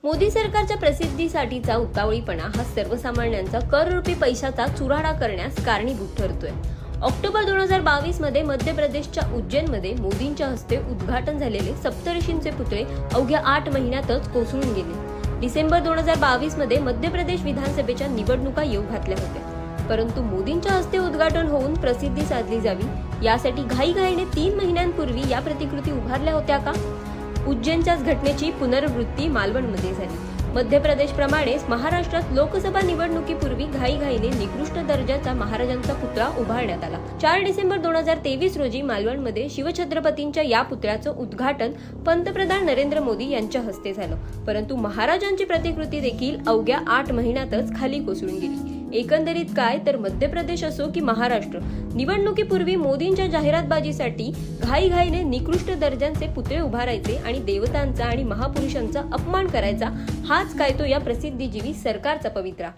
मोदी सरकारच्या प्रसिद्धीसाठीचा उतावळीपणा हा सर्वसामान्यांचा कररुपी पैशाचा चुराडा करण्यास कारणीभूत ठरतोय. ऑक्टोबर 2022 मध्ये मध्य प्रदेशच्या उज्जैनमध्ये मोदींच्या हस्ते उद्घाटन झालेले सप्तऋषींचे पुतळे अवघ्या 8 महिन्यातच कोसळून गेले. डिसेंबर 2022 मध्ये मध्य प्रदेश विधानसभेच्या निवडणुका येऊ घातल्या होत्या, परंतु मोदींच्या हस्ते उद्घाटन होऊन प्रसिद्धी साधली जावी यासाठी घाईघाईने 3 महिन्यांपूर्वी या प्रतिकृती उभारल्या होत्या का? उज्जैनच्याच घटनेची पुनरावृत्ती मालवणमध्ये झाली. मध्य प्रदेशप्रमाणेच महाराष्ट्रात लोकसभा निवडणुकीपूर्वी घाईघाईने निकृष्ट दर्जाचा महाराजांचा पुतळा उभारण्यात आला. 4 डिसेंबर 2023 रोजी मालवणमध्ये शिवछत्रपतींच्या या पुतळ्याचं उद्घाटन पंतप्रधान नरेंद्र मोदी यांच्या हस्ते झालं, परंतु महाराजांची प्रतिकृती देखील अवघ्या 8 महिन्यातच खाली कोसळून गेली. एकंदरीत काय तर मध्य प्रदेश असो की महाराष्ट्र, निवडणुकीपूर्वी मोदींच्या जाहिरातबाजीसाठी घाईघाईने निकृष्ट दर्जाचे पुतळे उभारायचे आणि देवतांचा आणि महापुरुषांचा अपमान करायचा, हाच काय तो या प्रसिद्धीजीवी सरकारचा पवित्रा.